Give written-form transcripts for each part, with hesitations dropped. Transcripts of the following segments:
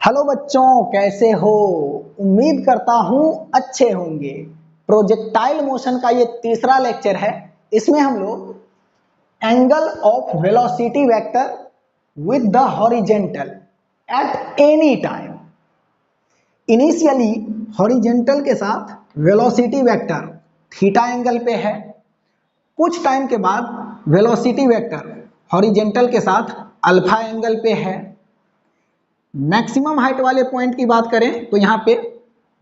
Hello बच्चों, कैसे हो। उम्मीद करता हूं अच्छे होंगे। प्रोजेक्टाइल मोशन का ये तीसरा लेक्चर है। इसमें हम लोग angle of velocity vector with the horizontal at any time. Initially horizontal के साथ वेलोसिटी वेक्टर थीटा एंगल पे है। कुछ टाइम के बाद वेलोसिटी वेक्टर हॉरिजेंटल के साथ अल्फा एंगल पे है। मैक्सिमम हाइट वाले पॉइंट की बात करें तो यहाँ पे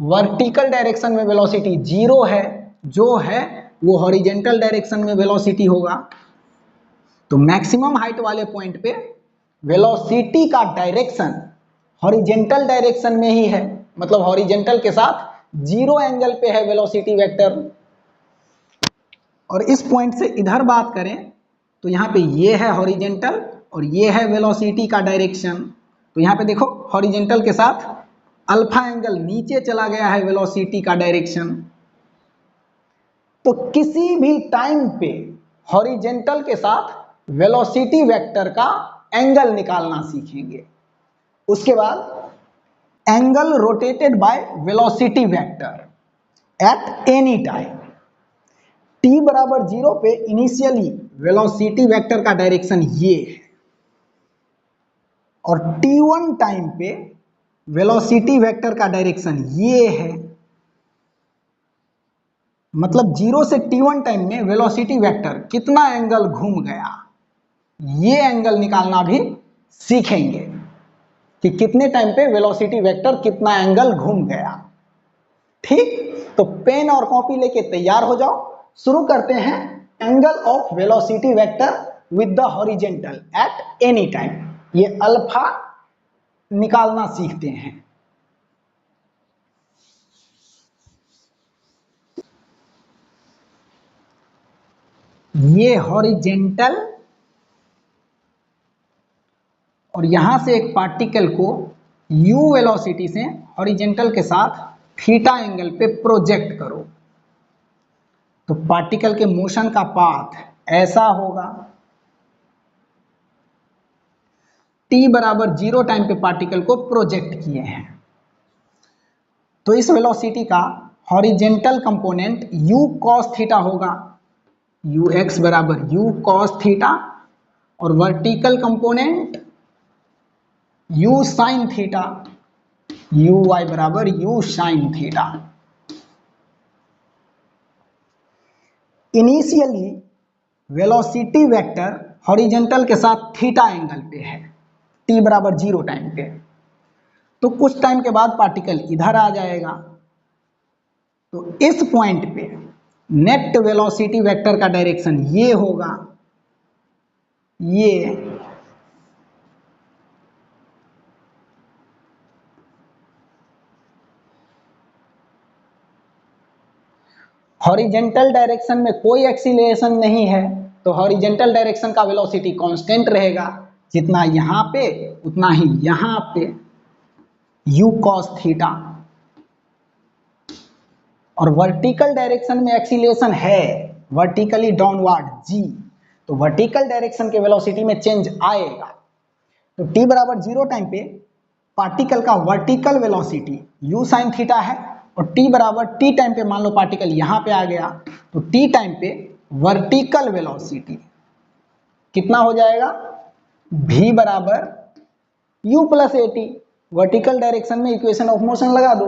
वर्टिकल डायरेक्शन में वेलोसिटी जीरो है, जो है वो हॉरिजेंटल डायरेक्शन में वेलोसिटी होगा। तो मैक्सिमम हाइट वाले पॉइंट पे वेलोसिटी का डायरेक्शन हॉरिजेंटल डायरेक्शन में ही है, मतलब हॉरिजेंटल के साथ जीरो एंगल पे है वेलोसिटी वेक्टर। और इस पॉइंट से इधर बात करें तो यहाँ पे ये है हॉरिजेंटल और ये है वेलोसिटी का डायरेक्शन। तो यहाँ पे देखो हॉरिजेंटल के साथ अल्फा एंगल नीचे चला गया है वेलोसिटी का डायरेक्शन। तो किसी भी टाइम पे हॉरिजेंटल के साथ वेलोसिटी वेक्टर का एंगल निकालना सीखेंगे। उसके बाद angle rotated by velocity vector at any time. t बराबर जीरो पे इनिशियली वेलोसिटी वेक्टर का डायरेक्शन ये है और t1 टाइम पे वेलोसिटी वेक्टर का डायरेक्शन ये है। मतलब जीरो से t1 टाइम में वेलोसिटी वेक्टर कितना एंगल घूम गया, ये एंगल निकालना भी सीखेंगे कि कितने टाइम पे वेलोसिटी वेक्टर कितना एंगल घूम गया। ठीक, तो पेन और कॉपी लेके तैयार हो जाओ। शुरू करते हैं angle of velocity vector with the horizontal at any time. ये अल्फा निकालना सीखते हैं। ये हॉरिजेंटल और यहां से एक पार्टिकल को u वेलोसिटी से हॉरिजेंटल के साथ थीटा एंगल पे प्रोजेक्ट करो तो पार्टिकल के मोशन का पाथ ऐसा होगा। t बराबर जीरो टाइम पे पार्टिकल को प्रोजेक्ट किए हैं तो इस वेलोसिटी का horizontal component u cos theta होगा, ux बराबर u cos थीटा, और vertical component u sin theta, uy बराबर u sin theta. Initially velocity vector horizontal के साथ थीटा एंगल पे है t बराबर जीरो टाइम पे। तो कुछ टाइम के बाद पार्टिकल इधर आ जाएगा तो इस पॉइंट पे नेट वेलोसिटी वेक्टर का डायरेक्शन ये होगा, ये हॉरिजेंटल डायरेक्शन में कोई एक्सीलरेशन नहीं है तो हॉरिजेंटल डायरेक्शन का वेलोसिटी कांस्टेंट रहेगा, जितना यहां पे उतना ही यहां पे u cos थीटा। और वर्टिकल डायरेक्शन में एक्सीलरेशन है वर्टिकली डाउनवर्ड g, तो वर्टिकल डायरेक्शन के वेलोसिटी में चेंज आएगा। तो t बराबर जीरो टाइम पे पार्टिकल का vertical velocity u sin theta है और t बराबर t टाइम पे मान लो पार्टिकल यहां पे आ गया तो t टाइम पे वर्टिकल वेलोसिटी कितना हो जाएगा, v बराबर u plus A T. Vertical direction में इक्वेशन ऑफ मोशन लगा दो,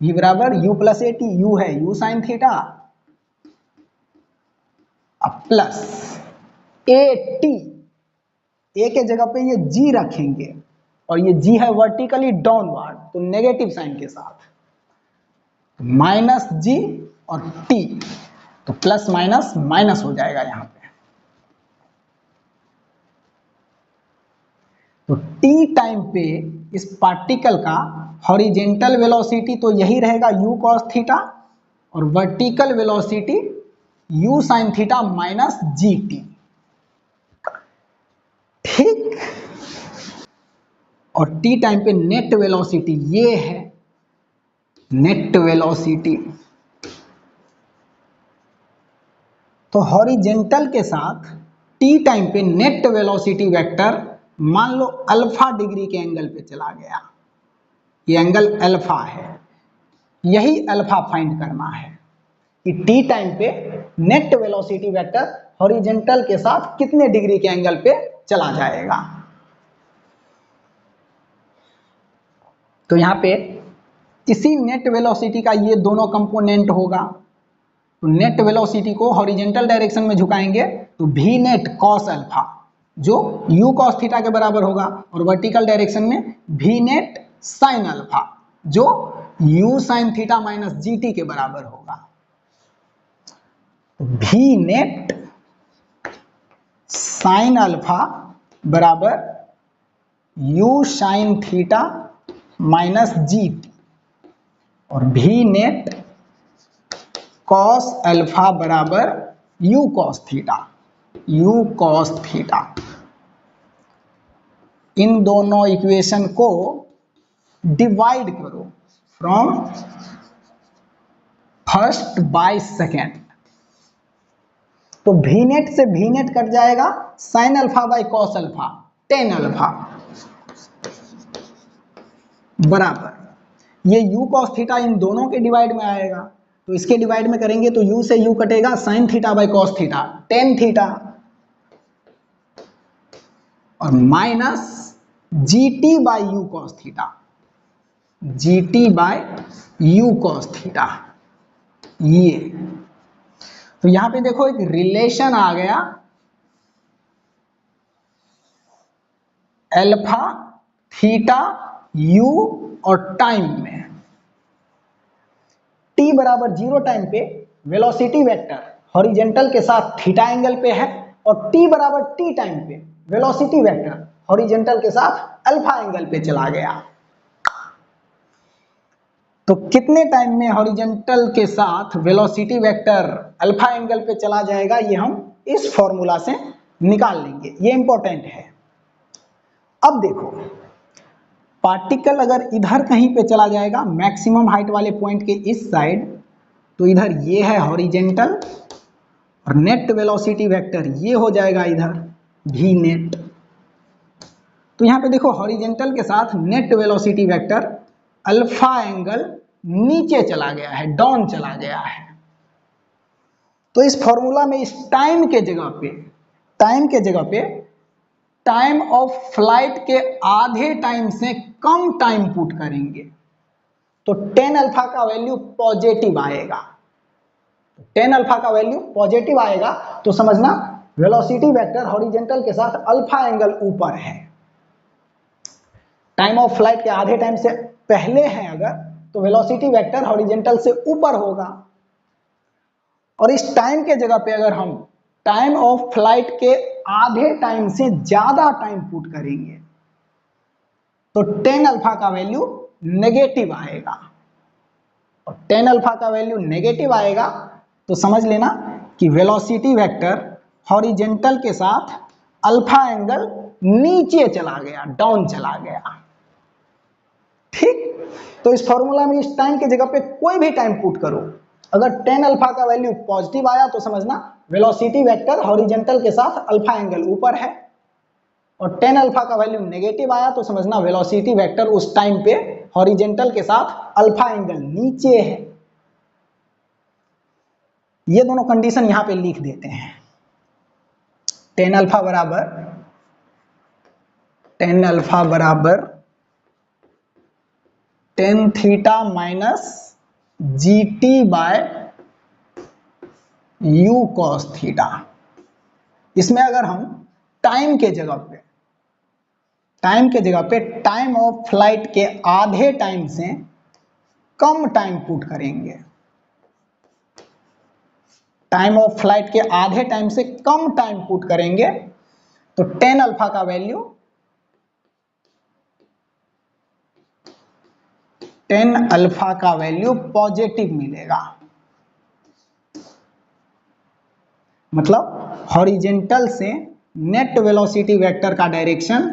v बराबर u plus A T, u है u sin थीटा अब प्लस ए टी, ए के जगह पे ये g रखेंगे और ये g है वर्टिकली डाउनवर्ड तो नेगेटिव साइन के साथ माइनस g और t, तो प्लस माइनस माइनस हो जाएगा यहां पे। तो t टाइम पे इस पार्टिकल का हॉरिजेंटल वेलोसिटी तो यही रहेगा u cos थीटा और vertical velocity u sin theta minus gt। ठीक, और t टाइम पे नेट वेलोसिटी ये है, नेट वेलोसिटी। तो हॉरिजेंटल के साथ t टाइम पे नेट वेलोसिटी वेक्टर मान लो अल्फा डिग्री के एंगल पे चला गया ये एंगल अल्फा है, यही अल्फा फाइंड करना है कि टी टाइम पे नेट वेलोसिटी वेक्टर हॉरिजॉन्टल के साथ कितने डिग्री के एंगल पे चला जाएगा। तो यहां पे इसी नेट वेलोसिटी का ये दोनों कंपोनेंट होगा। तो नेट वेलोसिटी को हॉरिजॉन्टल डायरेक्शन में झुकाएंगे तो भी नेट कॉस अल्फा जो u कॉस थीटा के बराबर होगा, और वर्टिकल डायरेक्शन में भी नेट साइन अल्फा जो u sine theta minus GT के बराबर होगा। भी नेट साइन अल्फा बराबर u sine theta minus GT, और भी नेट कॉस अल्फा बराबर u cos theta, u cos theta. इन दोनों इक्वेशन को डिवाइड करो फ्रॉम फर्स्ट बाय सेकेंड, तो भी नेट से भी नेट कट जाएगा, sine alpha by cos alpha ten alpha बराबर ये u कॉस थीटा इन दोनों के डिवाइड में आएगा। तो इसके डिवाइड में करेंगे तो u से u कटेगा, sine theta by cos theta tan theta, और minus GT by u cos theta, GT by u cos theta. ये तो यहां पे देखो एक रिलेशन आ गया अल्फा थीटा यू और टाइम में। t बराबर 0 टाइम पे वेलोसिटी वेक्टर हॉरिजॉन्टल के साथ थीटा एंगल पे है, और t बराबर t टाइम पे वेलोसिटी वेक्टर हॉरिजॉन्टल के साथ अल्फा एंगल पे चला गया। तो कितने टाइम में हॉरिजॉन्टल के साथ वेलोसिटी वेक्टर अल्फा एंगल पे चला जाएगा, ये हम इस फॉर्मूला से निकाल लेंगे, ये इंपॉर्टेंट है। अब देखो पार्टिकल अगर इधर कहीं पे चला जाएगा मैक्सिमम हाइट वाले पॉइंट के इस साइड, तो इधर ये है हॉरिजॉन्टल और नेट वेलोसिटी वेक्टर ये हो जाएगा इधर भी नेट। तो यहां पे देखो हॉरिजॉन्टल के साथ net velocity vector alpha angle नीचे चला गया है, डाउन चला गया है। तो इस फॉर्मूला में इस टाइम के जगह पे टाइम ऑफ फ्लाइट के आधे टाइम से कम टाइम पुट करेंगे, तो टेन अल्फा का वैल्यू पॉजिटिव आएगा। टेन अल्फा का वैल्यू पॉजिटिव आएगा तो समझना वेलोसिटी वेक्टर हॉरिजॉन्टल के साथ अल्फा एंगल ऊपर है। टाइम ऑफ फ्लाइट के आधे टाइम से पहले है अगर, तो वेलोसिटी वेक्टर हॉरिजॉन्टल से ऊपर होगा, और इस टाइम के जगह पे अगर हम टाइम ऑफ फ्लाइट के आधे टाइम से ज्यादा टाइम पुट करेंगे तो टेन अल्फा का वैल्यू नेगेटिव आएगा, और टेन अल्फा का वैल्यू नेगेटिव आएगा तो समझ लेना कि वेलोसिटी वेक्टर हॉरिजॉन्टल के साथ अल्फा एंगल नीचे चला गया, डाउन चला गया। ठीक, तो इस फॉर्मूला में इस टाइम के जगह पे कोई भी टाइम पुट करो, अगर टेन अल्फा का वैल्यू पॉजिटिव आया तो समझना वेलोसिटी वेक्टर हॉरिजॉन्टल के साथ अल्फा एंगल ऊपर है, और टेन अल्फा का वैल्यू नेगेटिव आया तो समझना वेलोसिटी वेक्टर उस टाइम पे हॉरिजॉन्टल के साथ अल्फा एंगल नीचे है। ये दोनों कंडीशन यहां पे लिख देते हैं। टेन अल्फा बराबर tan theta minus GT by u cos theta. इसमें अगर हम टाइम के जगह पे टाइम ऑफ फ्लाइट के आधे टाइम से कम टाइम पुट करेंगे, टाइम ऑफ फ्लाइट के आधे टाइम से कम टाइम पुट करेंगे तो टेन अल्फा का वैल्यू पॉजिटिव मिलेगा। मतलब हॉरिजॉन्टल से नेट वेलोसिटी वेक्टर का डायरेक्शन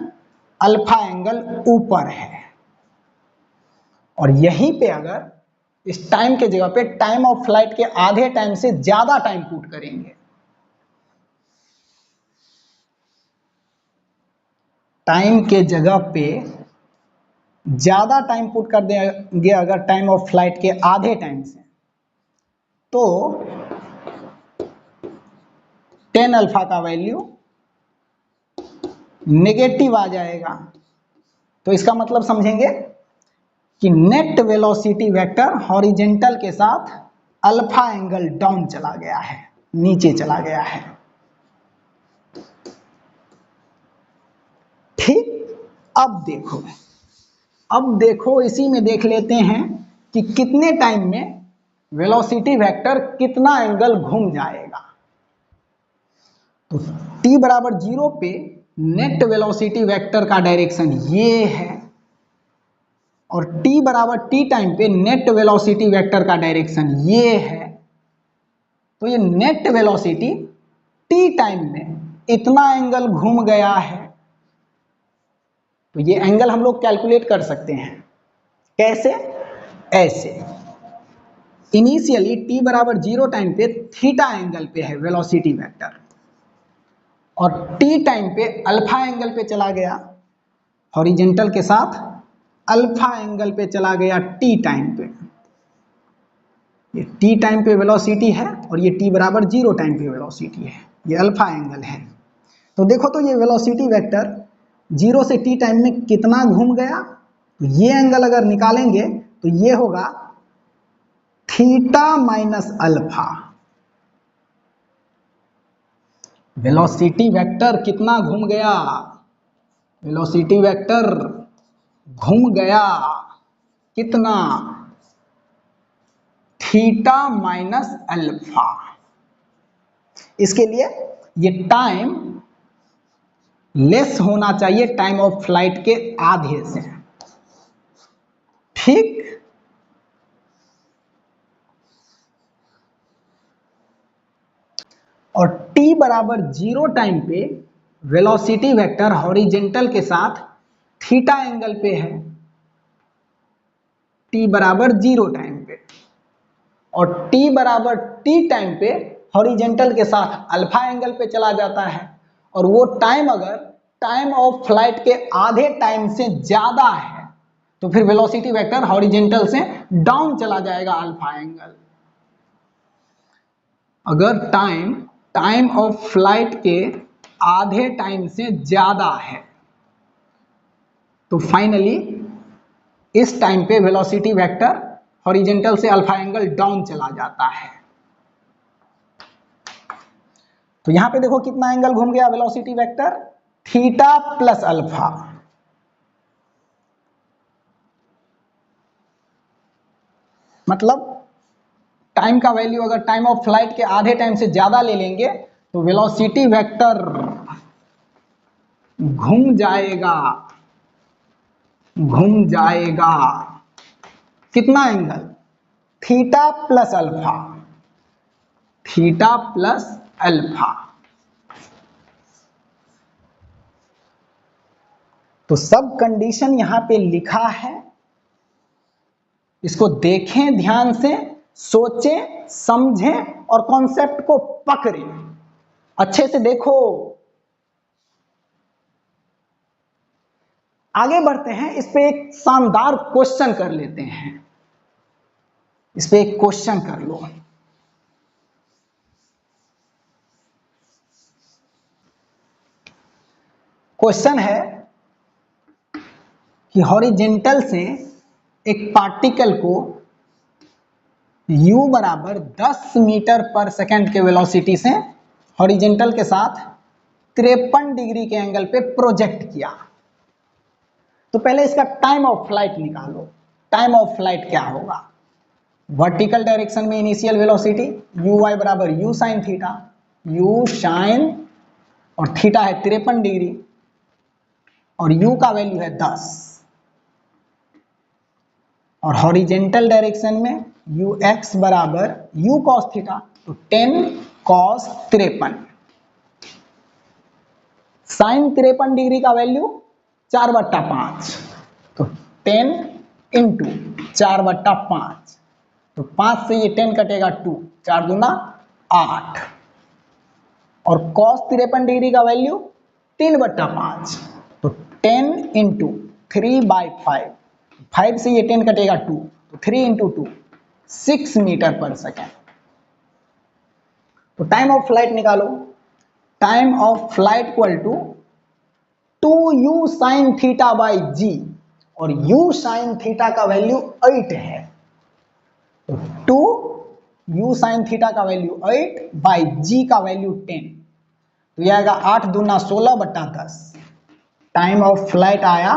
अल्फा एंगल ऊपर है, और यहीं पे अगर इस टाइम के जगह पे टाइम ऑफ फ्लाइट के आधे टाइम से ज्यादा टाइम पुट करेंगे, टाइम के जगह पे ज्यादा टाइम पुट कर देंगे अगर टाइम ऑफ फ्लाइट के आधे टाइम से, तो 10 अल्फा का वैल्यू नेगेटिव आ जाएगा। तो इसका मतलब समझेंगे कि नेट वेलोसिटी वेक्टर हॉरिजेंटल के साथ अल्फा एंगल डाउन चला गया है, नीचे चला गया है। ठीक, अब देखो इसी में देख लेते हैं कि कितने टाइम में वेलोसिटी वेक्टर कितना एंगल घूम जाएगा। तो t बराबर 0 पे नेट वेलोसिटी वेक्टर का डायरेक्शन ये है, और t बराबर t टाइम पे नेट वेलोसिटी वेक्टर का डायरेक्शन ये है। तो ये नेट वेलोसिटी t टाइम में इतना एंगल घूम गया है। तो ये एंगल हम लोग कैलकुलेट कर सकते हैं। कैसे? ऐसे, इनिशियली t बराबर 0 टाइम पे थीटा एंगल पे है वेलोसिटी वेक्टर, और t टाइम पे अल्फा एंगल पे चला गया, हॉरिजेंटल के साथ अल्फा एंगल पे चला गया t टाइम पे। ये t टाइम पे वेलोसिटी है और ये t बराबर 0 टाइम पे वेलोसिटी है, ये अल्फा एंगल है। तो देखो, तो ये वेलोसिटी वेक्टर 0 से t टाइम में कितना घूम गया। तो ये एंगल अगर निकालेंगे तो ये होगा theta minus alpha. Velocity vector कितना घूम गया? वेलोसिटी वेक्टर घूम गया कितना? Theta minus alpha. इसके लिए ये टाइम लेस होना चाहिए टाइम ऑफ फ्लाइट के आधे से। ठीक, और t बराबर 0 टाइम पे वेलोसिटी वेक्टर हॉरिजेंटल के साथ थीटा एंगल पे है, t बराबर 0 टाइम पे, और t बराबर t टाइम पे हॉरिजेंटल के साथ अल्फा एंगल पे चला जाता है, और वो टाइम अगर टाइम ऑफ फ्लाइट के आधे टाइम से ज्यादा है तो फिर वेलोसिटी वेक्टर हॉरिजेंटल से डाउन चला जाएगा अल्फा एंगल। अगर टाइम ऑफ फ्लाइट के आधे टाइम से ज्यादा है तो फाइनली इस टाइम पे वेलोसिटी वेक्टर हॉरिजेंटल से अल्फा एंगल डाउन चला जाता है। तो यहां पे देखो कितना एंगल घूम गया velocity vector, theta plus alpha. मतलब टाइम का वैल्यू अगर टाइम ऑफ फ्लाइट के आधे टाइम से ज्यादा ले लेंगे तो वेलोसिटी वेक्टर घूम जाएगा कितना angle? Theta plus alpha, theta plus alpha. तो सब कंडीशन यहां पे लिखा है, इसको देखें ध्यान से, सोचें, समझें और कॉन्सेप्ट को पकड़ें, अच्छे से देखो। आगे बढ़ते हैं, इस पे एक शानदार क्वेश्चन कर लेते हैं। इस पे एक क्वेश्चन कर लो। क्वेश्चन है कि हॉरिजेंटल से एक पार्टिकल को u बराबर 10 मीटर पर सेकेंड के वेलोसिटी से हॉरिजेंटल के साथ 53 डिग्री के एंगल पे प्रोजेक्ट किया। तो पहले इसका टाइम ऑफ फ्लाइट निकालो। टाइम ऑफ फ्लाइट क्या होगा? वर्टिकल डायरेक्शन में इनिशियल वेलोसिटी यू वाई बराबर u sine theta, u sine और थीटा है 53 डिग्री और u का वैल्यू है 10, और हॉरिजेंटल डायरेक्शन में यू एक्स बराबर यू कॉस थीटा, तो 10 कॉस 53, साइन 53 डिग्री का वैल्यू 4/5, तो 10 इंटू 4/5, तो 5 से ये 10 कटेगा 2, 4 दूना 8, और cos 53 डिग्री का वैल्यू 3/5, तो 10 इंटू 3/5, 5 से ये 10 कटेगा 2, तो 3 इंटू 2 6 मीटर पर सेकेंड। तो टाइम ऑफ फ्लाइट निकालो, time of flight equal to 2u sine theta by G, और u साइन थीटा का वैल्यू 8 है, तो 2u साइन थीटा का वैल्यू 8 बाई जी का वैल्यू 10, तो यह आएगा 8 दूना 16 बटा 10। टाइम ऑफ फ्लाइट आया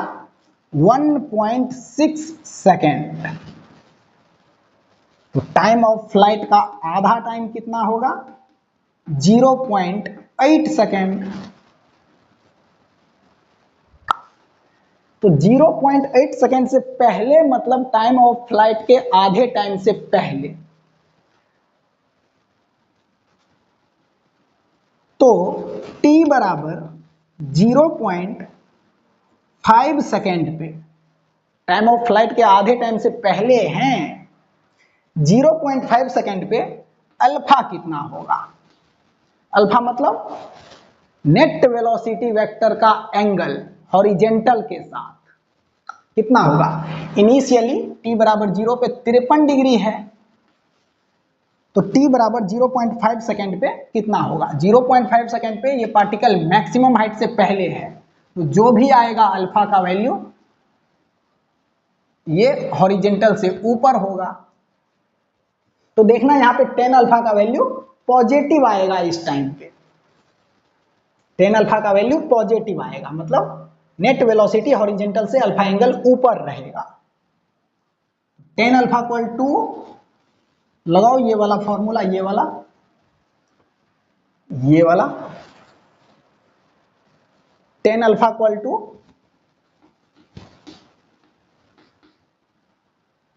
1.6 सेकेंड। तो टाइम ऑफ फ्लाइट का आधा टाइम कितना होगा? 0.8 सेकेंड। तो 0.8 सेकेंड से पहले मतलब टाइम ऑफ फ्लाइट के आधे टाइम से पहले। तो t बराबर 0.5 सेकेंड पे, टाइम ऑफ फ्लाइट के आधे टाइम से पहले हैं 0.5 सेकेंड पे, अल्फा कितना होगा? अल्फा मतलब नेट वेलोसिटी वेक्टर का एंगल हॉरिजेंटल के साथ कितना होगा? इनिशियली t बराबर 0 पे 53 डिग्री है, तो t बराबर 0.5 सेकेंड पे कितना होगा? 0.5 सेकेंड पे ये पार्टिकल मैक्सिमम हाइट से पहले है, तो जो भी आएगा अल्फा का वैल्यू ये हॉरिजेंटल से ऊपर होगा। तो देखना यहाँ पे 10 अल्फा का वैल्यू पॉजिटिव आएगा इस टाइम पे, 10 अल्फा का वैल्यू पॉजिटिव आएगा, मतलब नेट वेलोसिटी हॉरिजेंटल से अल्फा एंगल ऊपर रहेगा। 10 अल्फा इक्वल टू, लगाओ ये वाला फॉर्मूला, ये वाला 10 alpha equal to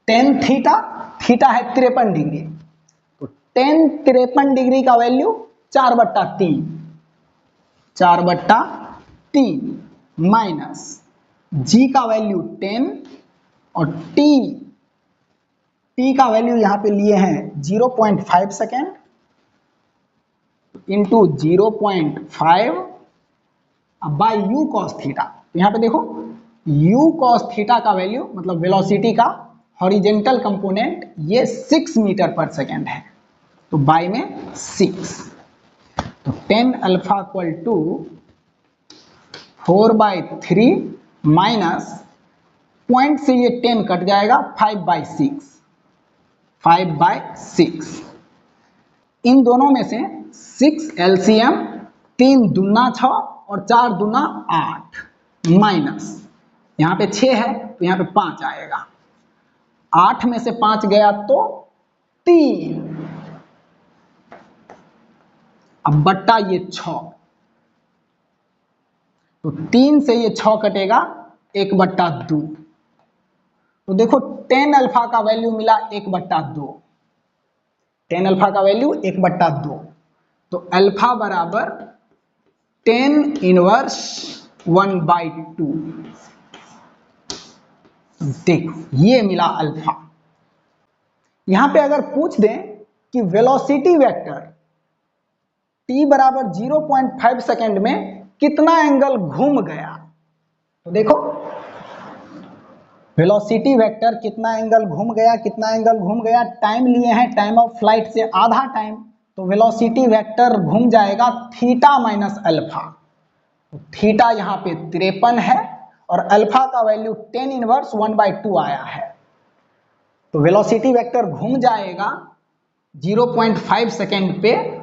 10 theta, theta है 53 डिग्री, तो 10 53 डिग्री का वैल्यू 4/3, 4/3 माइनस जी का वैल्यू 10 और टी का वैल्यू यहां पे लिए हैं 0.5 second into 0.5 by you cos theta. यहां पे देखो यू कॉस थीटा का वैल्यू मतलब वेलोसिटी का हॉरिजेंटल कंपोनेंट ये 6 मीटर पर सेकेंड है, तो बाई में 6, तो 10 alpha equal to 4/3 minus point से ये 10 कट जाएगा 5/6, 5/6। इन दोनों में से 6 एलसीएम, 3 दूना 6 और 4 दूना 8, माइनस यहाँ पे 6 है तो यहाँ पे 5 आएगा, 8 में से 5 गया तो 3, अब बट्टा ये 6, तो 3 से ये 6 कटेगा 1/2, तो देखो 10 अल्फा का वैल्यू मिला 1/2, 10 अल्फा का वैल्यू 1/2, तो अल्फा बराबर 10 इनवर्स 1/2। देखो ये मिला अल्फा। यहां पे अगर पूछ दें कि वेलोसिटी वेक्टर t बराबर 0.5 सेकेंड में कितना एंगल घूम गया, तो देखो वेलोसिटी वेक्टर कितना एंगल घूम गया, कितना एंगल घूम गया, टाइम लिए हैं टाइम ऑफ फ्लाइट से आधा टाइम, तो वेलोसिटी वेक्टर घूम जाएगा थीटा माइनस अल्फा, तो थीटा यहाँ पे 53 है और अल्फा का वैल्यू 10 इनवर्स 1/2 आया है, तो वेलोसिटी वेक्टर घूम जाएगा 0.5 सेकेंड पे,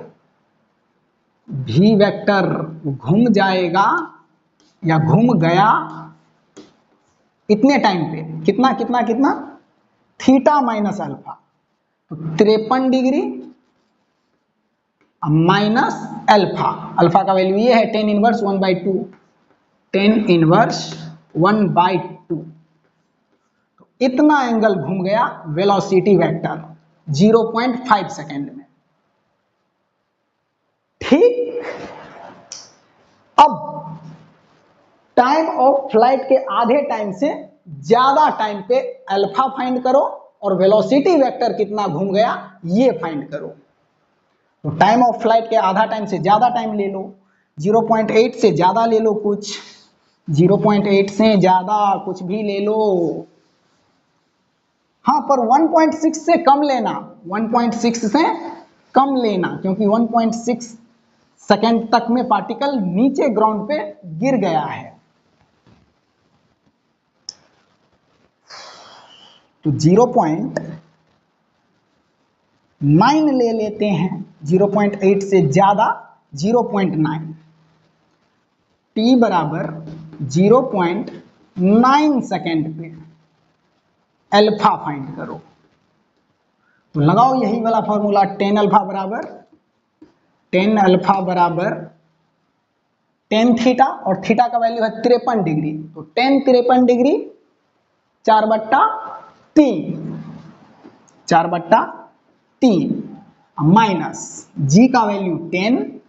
v वेक्टर घूम जाएगा या घूम गया इतने टाइम पे, कितना कितना कितना, थीटा माइनस अल्फा, तो 53 डिग्री माइनस अल्फा, अल्फा का वैल्यू ये है 10 इनवर्स 1/2, 10 इनवर्स 1/2, तो इतना एंगल घूम गया वेलोसिटी वेक्टर 0.5 सेकेंड में। ठीक, अब टाइम ऑफ फ्लाइट के आधे टाइम से ज्यादा टाइम पे अल्फा फाइंड करो और वेलोसिटी वेक्टर कितना घूम गया ये फाइंड करो। तो टाइम ऑफ फ्लाइट के आधा टाइम से ज्यादा टाइम ले लो, 0.8 से ज्यादा ले लो, कुछ 0.8 से ज्यादा कुछ भी ले लो, पर 1.6 से कम लेना, 1.6 से कम लेना, क्योंकि 1.6 सेकेंड तक में पार्टिकल नीचे ग्राउंड पे गिर गया है। तो 0.9 ले लेते हैं, 0.8 से ज्यादा 0.9, t बराबर 0.9 सेकेंड पे अल्फा फाइंड करो। तो लगाओ यही वाला फॉर्मूला, tan अल्फा बराबर tan थीटा, और थीटा का वैल्यू है 53 डिग्री, तो tan 53 डिग्री 4/3 माइनस जी का वैल्यू 10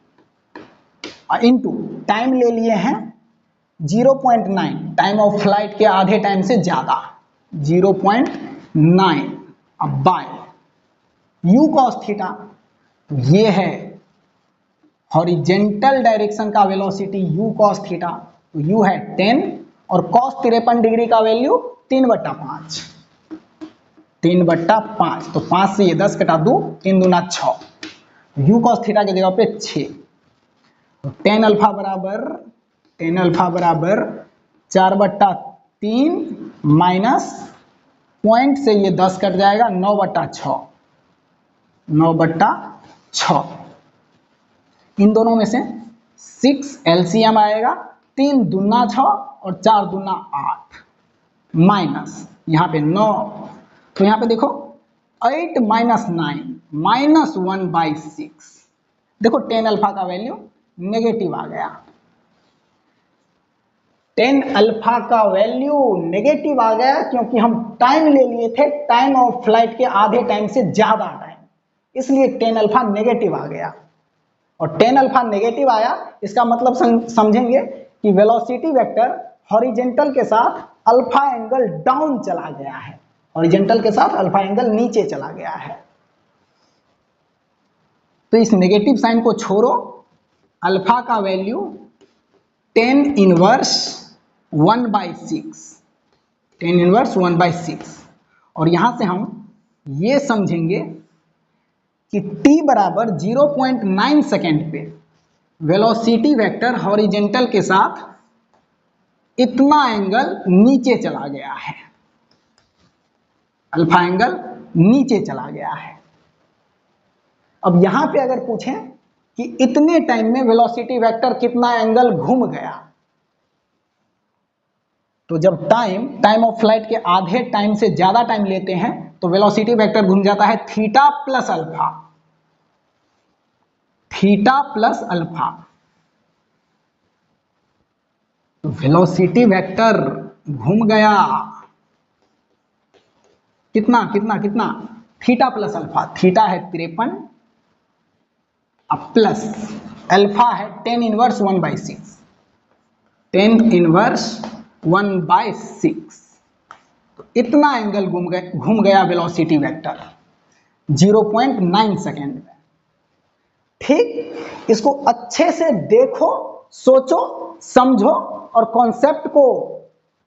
इंटू टाइम ले लिए हैं 0.9, टाइम ऑफ फ्लाइट के आधे टाइम से ज्यादा 0.9, अब बाय u cos थीटा, तो ये है हॉरिजेंटल डायरेक्शन का वेलोसिटी u cos थीटा, तो u है 10 और cos 53 डिग्री का वैल्यू 3/5, 3/5, तो 5 से ये 10 कटा दो, 3 दूना 6, u cos थीटा की जगह पे 6, तो tan अल्फा बराबर 4/3 माइनस पॉइंट से ये 10 कट जाएगा, 9/6, 9/6, इन दोनों में से 6 एलसीएम आएगा, 3 दूना 6 और 4 दूना 8, माइनस यहाँ पे 9, तो यहाँ पे देखो 8 माइनस 9 माइनस 1/6, देखो tan अल्फा का वैल्यू नेगेटिव आ गया, tan अल्फा का वैल्यू नेगेटिव आ गया क्योंकि हम टाइम ले लिए थे टाइम ऑफ फ्लाइट के आधे टाइम से ज्यादा टाइम, इसलिए tan अल्फा नेगेटिव आ गया। और tan अल्फा नेगेटिव आया, इसका मतलब समझेंगे कि वेलोसिटी वेक्टर हॉरिजेंटल के साथ अल्फा एंगल डाउन चला गया है, हॉरिजेंटल के साथ अल्फा एंगल नीचे चला गया है। तो इस नेगेटिव साइन को छोड़ो, अल्फा का value tan inverse 1/6, tan inverse 1/6, और यहां से हम ये समझेंगे कि t बराबर 0.9 सेकेंड पे वेलोसिटी वेक्टर हॉरिजेंटल के साथ इतना एंगल नीचे चला गया है, अल्फा एंगल नीचे चला गया है। अब यहां पे अगर पूछें कि इतने टाइम में वेलोसिटी वेक्टर कितना एंगल घूम गया, तो जब टाइम ऑफ फ्लाइट के आधे टाइम से ज्यादा टाइम लेते हैं तो वेलोसिटी वेक्टर घूम जाता है theta plus alpha, theta plus alpha. तो वेलोसिटी वेक्टर घूम गया कितना कितना कितना, थीटा प्लस अल्फा, थीटा है 53 अब प्लस अल्फा है tan इनवर्स 1/6, tan इनवर्स 1/6, तो इतना एंगल घूम गया वेलोसिटी वेक्टर 0.9 सेकेंड में। ठीक, इसको अच्छे से देखो, सोचो, समझो और कॉन्सेप्ट को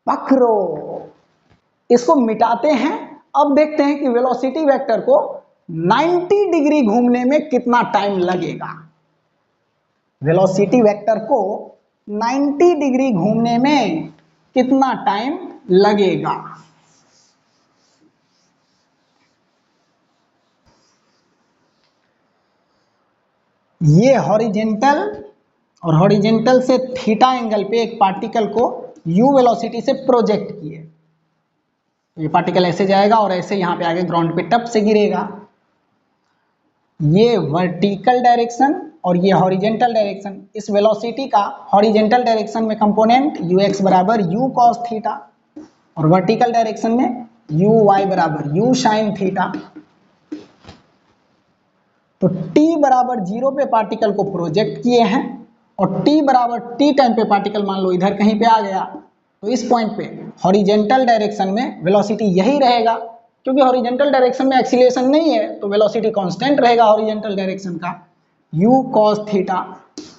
पकड़ो। इसको मिटाते हैं, अब देखते हैं कि वेलोसिटी वेक्टर को 90 डिग्री घूमने में कितना टाइम लगेगा। वेलोसिटी वेक्टर को 90 डिग्री घूमने में कितना टाइम लगेगा। ये हॉरिजेंटल और हॉरिजेंटल से थीटा एंगल पे एक पार्टिकल को u वेलोसिटी से प्रोजेक्ट किए, ये पार्टिकल ऐसे जाएगा और ऐसे यहां पे आगे ग्राउंड पे टप से गिरेगा। ये वर्टिकल डायरेक्शन और ये हॉरिजेंटल डायरेक्शन, इस वेलोसिटी का हॉरिजेंटल डायरेक्शन में कंपोनेंट ux बराबर u cos थीटा और वर्टिकल डायरेक्शन में uy बराबर u sin थीटा। तो t बराबर 0 पे पार्टिकल को प्रोजेक्ट किए हैं और t बराबर t टाइम पे पार्टिकल मान लो इधर कहीं पे आ गया, तो इस पॉइंट पे हॉरिजेंटल डायरेक्शन में वेलोसिटी यही रहेगा, क्योंकि हॉरिजेंटल डायरेक्शन में एक्सीलरेशन नहीं है तो वेलोसिटी कांस्टेंट रहेगा हॉरिजेंटल डायरेक्शन का u cos थीटा।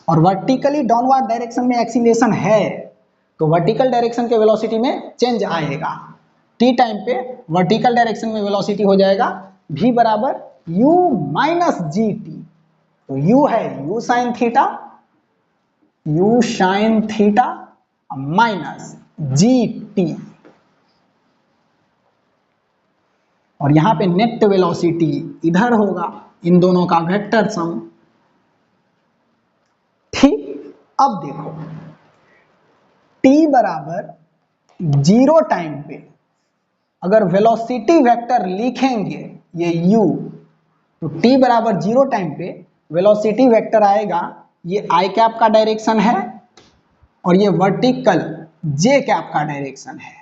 और वर्टिकली डाउनवर्ड डायरेक्शन में एक्सीलरेशन है तो वर्टिकल डायरेक्शन के वेलोसिटी में चेंज आएगा, टी टाइम पे वर्टिकल डायरेक्शन में वेलोसिटी हो जाएगा v बराबर u माइनस जी टी। तो u है u sine theta minus G T, और यहां पे नेट वेलोसिटी इधर होगा, इन दोनों का वेक्टर सम। ठीक, अब देखो t बराबर 0 टाइम पे अगर वेलोसिटी वेक्टर लिखेंगे ये u, तो t बराबर 0 टाइम पे वेलोसिटी वेक्टर आएगा, ये i कैप का डायरेक्शन है और ये वर्टिकल j कैप का डायरेक्शन है।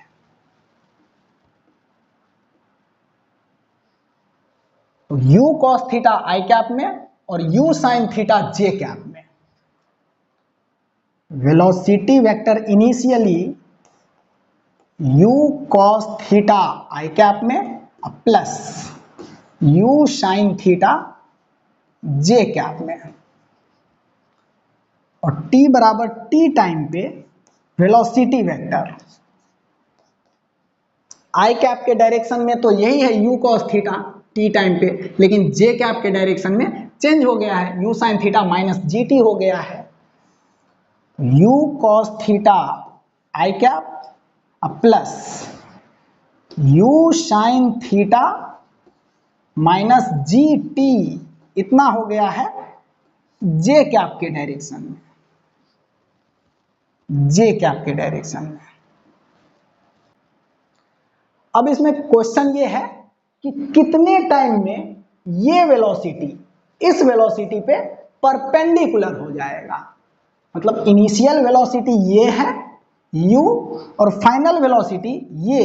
तो u cos theta i cap में और u sin theta j cap में। Velocity vector initially u cos theta i cap में plus u sin theta j cap में, और t बराबर t टाइम पे वेलोसिटी वेक्टर i कैप के direction में तो यही है u cos theta t time पे, लेकिन j कैप के डायरेक्शन में चेंज हो गया है, u sin theta minus G T हो गया है। u cos theta i cap plus u sin theta minus G T इतना हो गया है j कैप के डायरेक्शन में, j कैप के डायरेक्शन में। अब इसमें क्वेश्चन ये है कि कितने टाइम में ये वेलोसिटी इस वेलोसिटी पे परपेंडिकुलर हो जाएगा। मतलब इनिशियल वेलोसिटी ये है u और फाइनल वेलोसिटी ये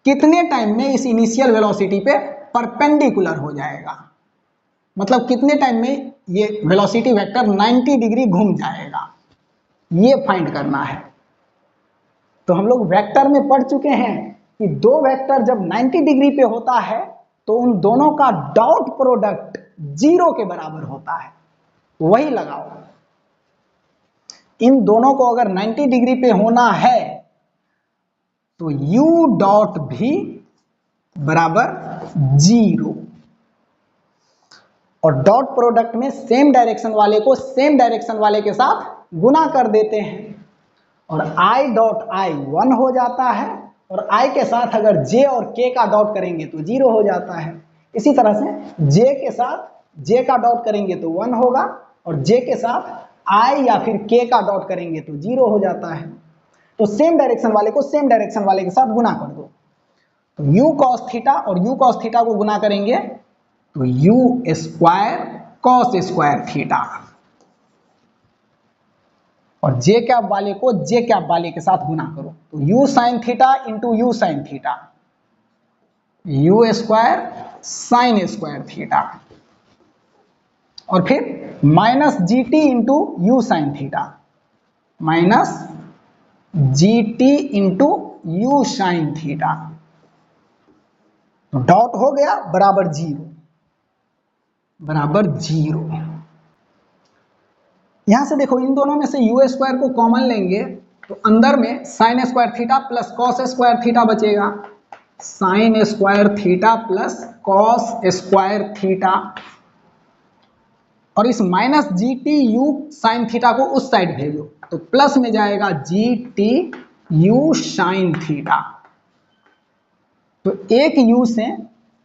कितने टाइम में इस इनिशियल वेलोसिटी पे परपेंडिकुलर हो जाएगा, मतलब कितने टाइम में ये वेलोसिटी वेक्टर 90 डिग्री घूम जाएगा, ये फाइंड करना है। तो हम लोग वेक्टर में पढ़ चुके हैं कि दो वेक्टर जब 90 डिग्री पे होता है तो उन दोनों का डॉट प्रोडक्ट 0 के बराबर होता है, वही लगाओ। इन दोनों को अगर 90 डिग्री पे होना है तो u डॉट भी बराबर 0, और डॉट प्रोडक्ट में सेम डायरेक्शन वाले को सेम डायरेक्शन वाले के साथ गुना कर देते हैं, और i डॉट i 1 हो जाता है, और i के साथ अगर j और k का डॉट करेंगे तो 0 हो जाता है। इसी तरह से j के साथ j का डॉट करेंगे तो 1 होगा, और j के साथ i या फिर k का डॉट करेंगे तो 0 हो जाता है। तो सेम डायरेक्शन वाले को सेम डायरेक्शन वाले के साथ गुना कर दो, तो u cos थीटा और u cos थीटा को गुना करेंगे तो u square cos square theta, और j कैप वाले को j कैप वाले के साथ गुना करो तो u sin theta into u sin theta, u square sin square theta, और फिर minus G T into you sine theta, minus G T into you sine theta, तो डॉट हो गया बराबर 0, बराबर 0। यहां से देखो इन दोनों में से यू स्क्वायर को कॉमन लेंगे तो अंदर में sine square theta plus cos square theta बचेगा, sine square theta plus cos square theta, और इस minus G T u sine theta को उस साइड भेजो तो प्लस में जाएगा G T u sine theta, तो एक यू से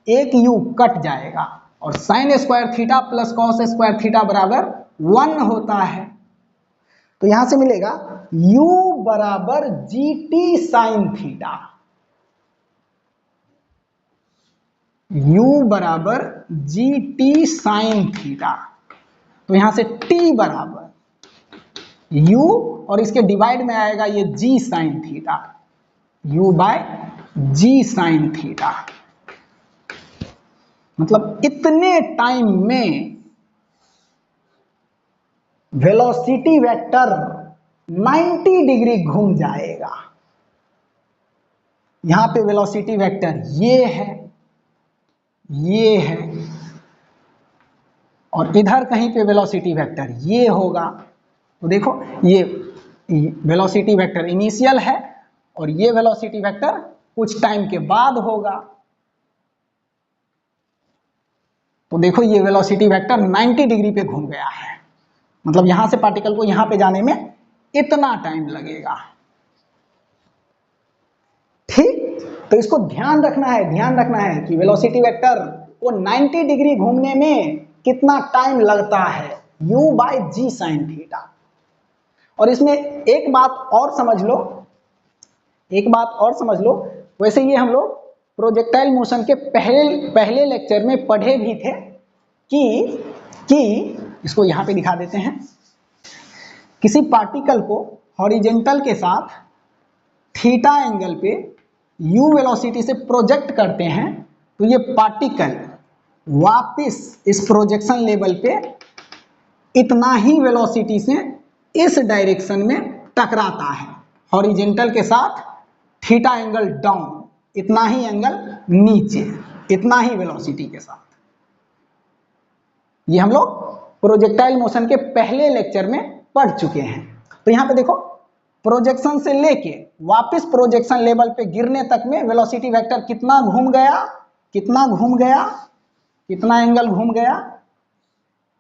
एक यू कट जाएगा, और sine square theta plus cos square theta बराबर 1 होता है। तो यहां से मिलेगा u बराबर G T sign theta, u बराबर जी टी साइन थीटा, तो यहां से t बराबर u और इसके डिवाइड में आएगा ये g sine theta, u by ji sine theta, मतलब इतने टाइम में वेलोसिटी वेक्टर 90 डिग्री घूम जाएगा। यहां पे वेलोसिटी वेक्टर ये है, और इधर कहीं पे वेलोसिटी वेक्टर ये होगा। तो देखो ये वेलोसिटी वेक्टर इनिशियल है और ये वेलोसिटी वेक्टर कुछ टाइम के बाद होगा। तो देखो ये वेलोसिटी वेक्टर 90 डिग्री पे घूम गया है, मतलब यहां से पार्टिकल को यहां पे जाने में इतना टाइम लगेगा। ठीक, तो इसको ध्यान रखना है कि वेलोसिटी वेक्टर को 90 डिग्री घूमने में कितना टाइम लगता है, u by g sine theta. और इसमें एक बात और समझ लो, वैसे ये हम लोग प्रोजेक्टाइल मोशन के पहले लेक्चर में पढ़े भी थे कि इसको यहां पे दिखा देते हैं, किसी पार्टिकल को हॉरिजेंटल के साथ थीटा एंगल पे u वेलोसिटी से प्रोजेक्ट करते हैं तो ये पार्टिकल वापस इस प्रोजेक्शन लेवल पे इतना ही वेलोसिटी से इस डायरेक्शन में टकराता है, हॉरिजेंटल के साथ थीटा एंगल डाउन, इतना ही एंगल नीचे, इतना ही वेलोसिटी के साथ। ये हम लोग प्रोजेक्टाइल मोशन के पहले लेक्चर में पढ़ चुके हैं। तो यहां पे देखो, प्रोजेक्शन से लेके वापस प्रोजेक्शन लेवल पे गिरने तक में वेलोसिटी वेक्टर कितना घूम गया, कितना एंगल घूम गया।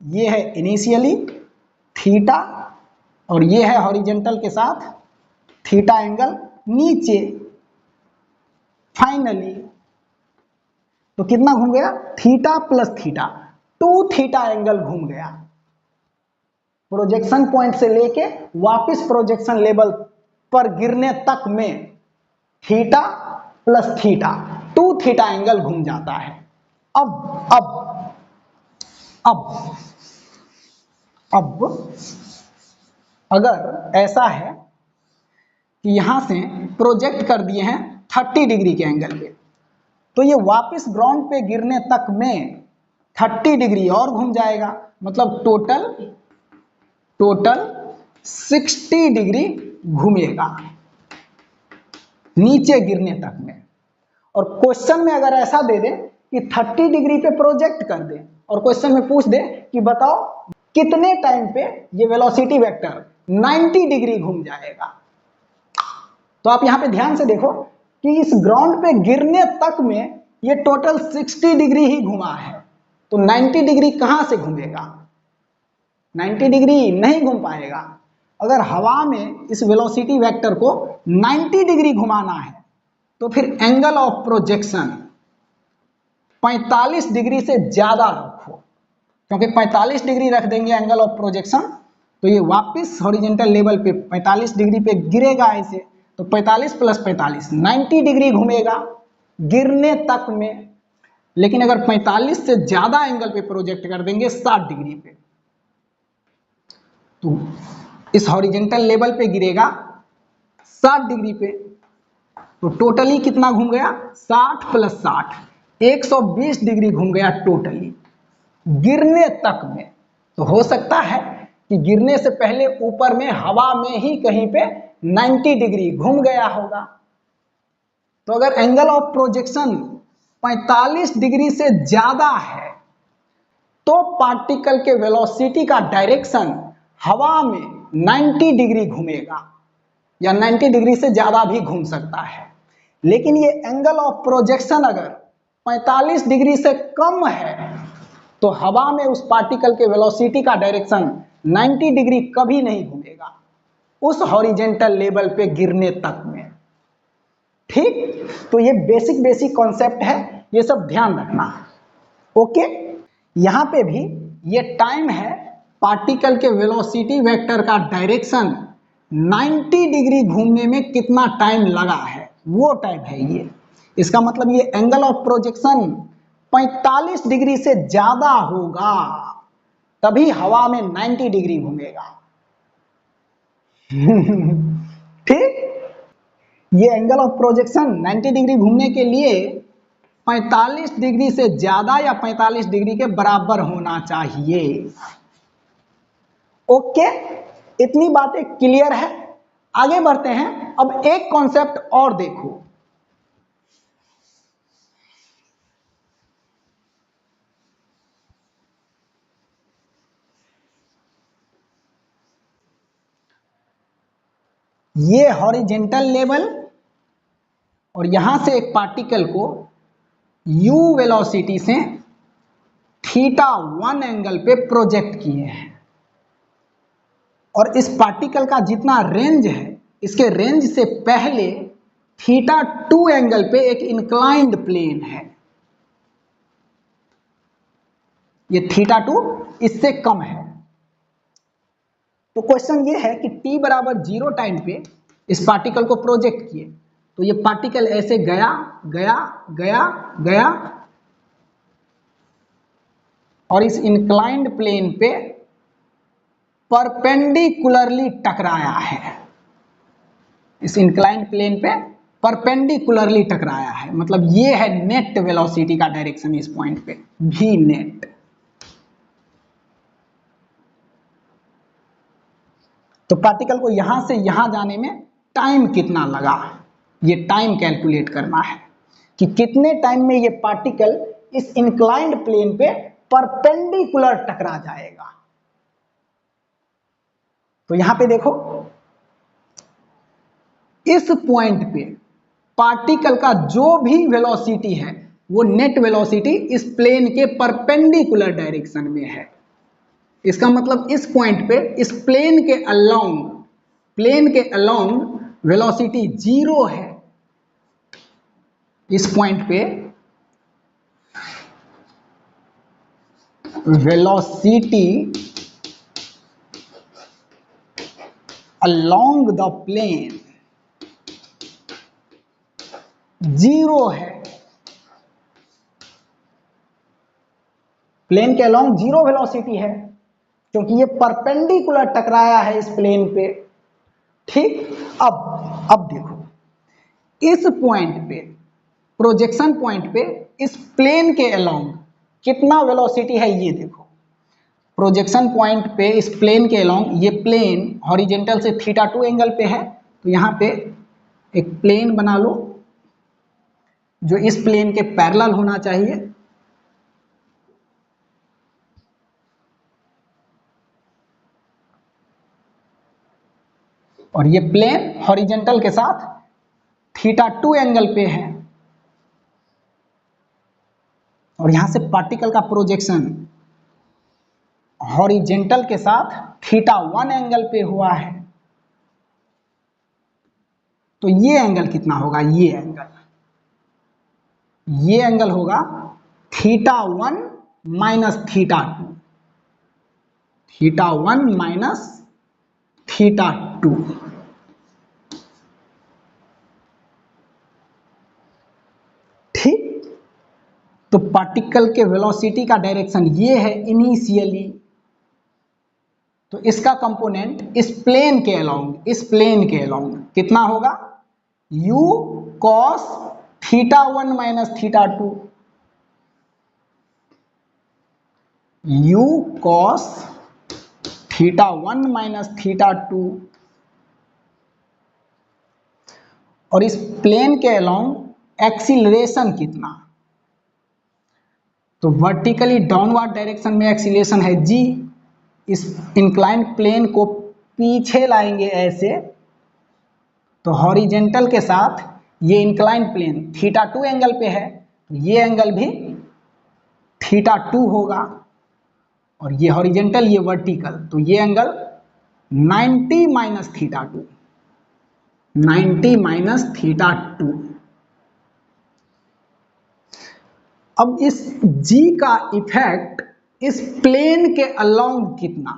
ये है इनिशियली थीटा और ये है हॉरिजेंटल के साथ थीटा एंगल नीचे, फाइनली तो कितना घूम गया, theta plus theta, 2 theta angle घूम गया। प्रोजेक्शन पॉइंट से लेके वापस प्रोजेक्शन लेवल पर गिरने तक में theta plus theta, 2 theta angle घूम जाता है। अब अगर ऐसा है कि यहां से प्रोजेक्ट कर दिए हैं 30 डिग्री के एंगल पे, तो ये वापस ग्राउंड पे गिरने तक में 30 डिग्री और घूम जाएगा, मतलब टोटल 60 डिग्री घूमेगा नीचे गिरने तक में। और क्वेश्चन में अगर ऐसा दे दे कि 30 डिग्री पे प्रोजेक्ट कर दे और क्वेश्चन में पूछ दे कि बताओ कितने टाइम पे ये वेलोसिटी वेक्टर 90 डिग्री घूम जाएगा, तो आप यहां पे ध्यान से देखो कि इस ग्राउंड पे गिरने तक में ये टोटल 60 डिग्री ही घुमा है, तो 90 डिग्री कहां से घूमेगा, 90 डिग्री नहीं घूम पाएगा। अगर हवा में इस वेलोसिटी वेक्टर को 90 डिग्री घुमाना है तो फिर एंगल ऑफ प्रोजेक्शन 45 डिग्री से ज्यादा रखो, क्योंकि 45 डिग्री रख देंगे एंगल ऑफ प्रोजेक्शन तो ये वापस हॉरिजॉन्टल लेवल पे 45 डिग्री पे गिरेगा ऐसे, तो 45 प्लस 45 90 डिग्री घूमेगा गिरने तक में। लेकिन अगर 45 से ज्यादा एंगल पे प्रोजेक्ट कर देंगे 60 डिग्री पे, तो इस हॉरिजॉन्टल लेवल पे गिरेगा 60 डिग्री पे, तो टोटली कितना घूम गया, 60 प्लस 60 120 डिग्री घूम गया टोटली गिरने तक में। तो हो सकता है कि गिरने से पहले ऊपर में हवा में ही कहीं पे 90 डिग्री घूम गया होगा। तो अगर एंगल ऑफ प्रोजेक्शन 45 डिग्री से ज्यादा है तो पार्टिकल के वेलोसिटी का डायरेक्शन हवा में 90 डिग्री घूमेगा या 90 डिग्री से ज्यादा भी घूम सकता है। लेकिन ये एंगल ऑफ प्रोजेक्शन अगर 45 डिग्री से कम है तो हवा में उस पार्टिकल के वेलोसिटी का डायरेक्शन 90 डिग्री कभी नहीं घूमेगा उस हॉरिजॉन्टल लेवल पे गिरने तक में। ठीक, तो ये बेसिक कॉन्सेप्ट है, ये सब ध्यान रखना। ओके, यहां पे भी ये टाइम है पार्टिकल के वेलोसिटी वेक्टर का डायरेक्शन 90 डिग्री घूमने में कितना टाइम लगा है, वो टाइम है ये। इसका मतलब ये एंगल ऑफ प्रोजेक्शन 45 डिग्री से ज्यादा होगा तभी हवा में 90 डिग्री घूमेगा। ठीक, ये एंगल ऑफ प्रोजेक्शन 90 डिग्री घूमने के लिए 45 डिग्री से ज्यादा या 45 डिग्री के बराबर होना चाहिए। ओके, इतनी बातें क्लियर है। आगे बढ़ते हैं, अब एक कॉन्सेप्ट और देखो। ये हॉरिजॉन्टल लेवल और यहां से एक पार्टिकल को u वेलोसिटी से θ1 एंगल पे प्रोजेक्ट किए हैं, और इस पार्टिकल का जितना रेंज है, इसके रेंज से पहले θ2 एंगल पे एक इंक्लाइंड प्लेन है, ये θ2 इससे कम है। तो क्वेश्चन ये है कि t बराबर 0 टाइम पे इस पार्टिकल को प्रोजेक्ट किए, तो ये पार्टिकल ऐसे गया गया गया गया और इस इंक्लाइंड प्लेन पे परपेंडिकुलरली टकराया है, इस इंक्लाइंड प्लेन पे परपेंडिकुलरली टकराया है। मतलब ये है नेट वेलोसिटी का डायरेक्शन इस पॉइंट पे, v नेट। तो पार्टिकल को यहां से यहां जाने में टाइम कितना लगा, ये टाइम कैलकुलेट करना है कि कितने टाइम में ये पार्टिकल इस इंक्लाइंड प्लेन पे परपेंडिकुलर टकरा जाएगा। तो यहां पे देखो, इस पॉइंट पे पार्टिकल का जो भी वेलोसिटी है वो नेट वेलोसिटी इस प्लेन के परपेंडिकुलर डायरेक्शन में है। इसका मतलब इस पॉइंट पे इस प्लेन के अलोंग वेलोसिटी 0 है। इस पॉइंट पे वेलोसिटी अलोंग द प्लेन 0 है, प्लेन के अलोंग 0 वेलोसिटी है क्योंकि ये परपेंडिकुलर टकराया है इस प्लेन पे। ठीक, अब देखो, इस पॉइंट पे, प्रोजेक्शन पॉइंट पे इस प्लेन के अलोंग कितना वेलोसिटी है ये देखो। प्रोजेक्शन पॉइंट पे इस प्लेन के अलोंग, ये प्लेन हॉरिजेंटल से θ2 एंगल पे है, तो यहां पे एक प्लेन बना लो जो इस प्लेन के पैरेलल होना चाहिए। और ये प्लेन हॉरिजेंटल के साथ θ2 एंगल पे है, और यहां से पार्टिकल का प्रोजेक्शन हॉरिजेंटल के साथ θ1 एंगल पे हुआ है। तो ये एंगल कितना होगा, ये एंगल होगा θ1 माइनस θ2, θ1 माइनस θ2। ठीक, तो पार्टिकल के वेलोसिटी का डायरेक्शन ये है इनिशियली, तो इसका कंपोनेंट इस प्लेन के अलोंग कितना होगा, u cos θ1 minus θ2, u cos θ1 minus θ2, और इस प्लेन के अलोंग एक्सीलरेशन कितना, तो वर्टिकली डाउनवर्ड डायरेक्शन में एक्सीलरेशन है g। इस इंक्लाइंड प्लेन को पीछे लाएंगे ऐसे, तो हॉरिजेंटल के साथ ये इंक्लाइंड प्लेन θ2 एंगल पे है, तो ये एंगल भी θ2 होगा, और ये हॉरिजेंटल ये वर्टिकल, तो ये एंगल 90 माइनस θ2, 90 माइनस θ2। अब इस g का इफेक्ट इस प्लेन के अलोंग कितना,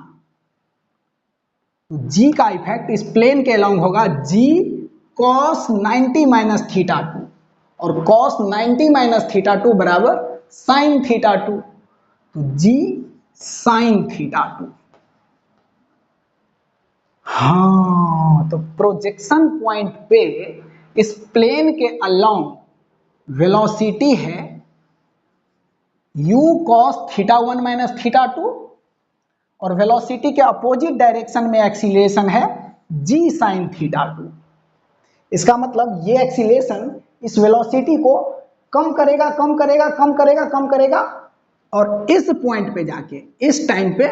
तो g का इफेक्ट इस प्लेन के अलोंग होगा g cos 90 माइनस θ2, और cos 90 माइनस θ2 बराबर sin θ2, तो g sin θ2। हाँ, तो प्रोजेक्शन पॉइंट पे इस प्लेन के अलोंग वेलोसिटी है u cos θ1 माइनस θ2, और वेलोसिटी के अपोजिट डायरेक्शन में एक्सीलरेशन है g sin θ2। इसका मतलब ये एक्सीलरेशन इस वेलोसिटी को कम करेगा, और इस पॉइंट पे जाके, इस टाइम पे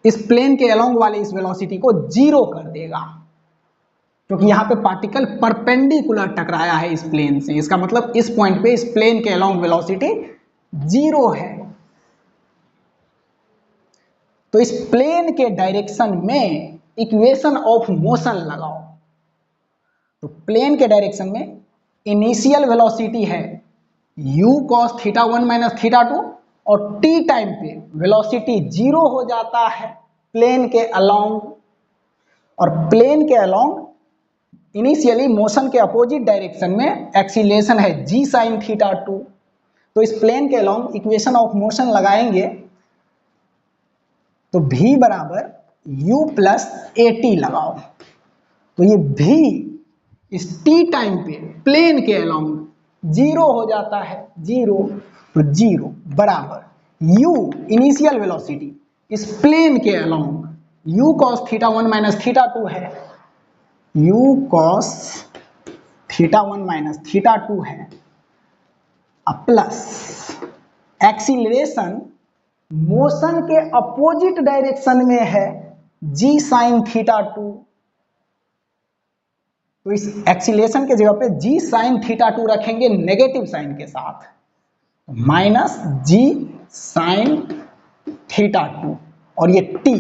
इस प्लेन के अलोंग वाले इस वेलोसिटी को 0 कर देगा। क्योंकि यहाँ पे पार्टिकल परपेंडिकुलर टकराया है इस प्लेन से, इसका मतलब इस पॉइंट पे इस प्लेन के अलोंग वेलोसिटी 0 है। तो इस प्लेन के डायरेक्शन में इक्वेशन ऑफ मोशन लगाओ। तो प्लेन के डायरेक्शन में इनिशियल वेलोसिटी है u cos theta 1 minus theta 2 और t टाइम पे वेलोसिटी 0 हो जाता है प्लेन के अलोंग, और प्लेन के अलोंग इनिशियली मोशन के अपोजिट डायरेक्शन में एक्सीलरेशन है g sin थीटा 2। तो इस प्लेन के अलोंग इक्वेशन ऑफ मोशन लगाएंगे तो v बराबर u प्लस at लगाओ। तो ये v इस t टाइम पे प्लेन के अलोंग 0 हो जाता है, 0, तो 0 बराबर u इनिशियल वेलोसिटी इस प्लेन के along u cos theta 1 minus theta 2 है, u cos theta 1 minus theta 2 है, प्लस एक्सीलरेशन मोशन के अपोजिट डायरेक्शन में है g sin थीटा 2। तो इस एक्सीलरेशन के जगह पे g sin थीटा 2 रखेंगे नेगेटिव साइन के साथ, माइनस g sin थीटा 2, और ये t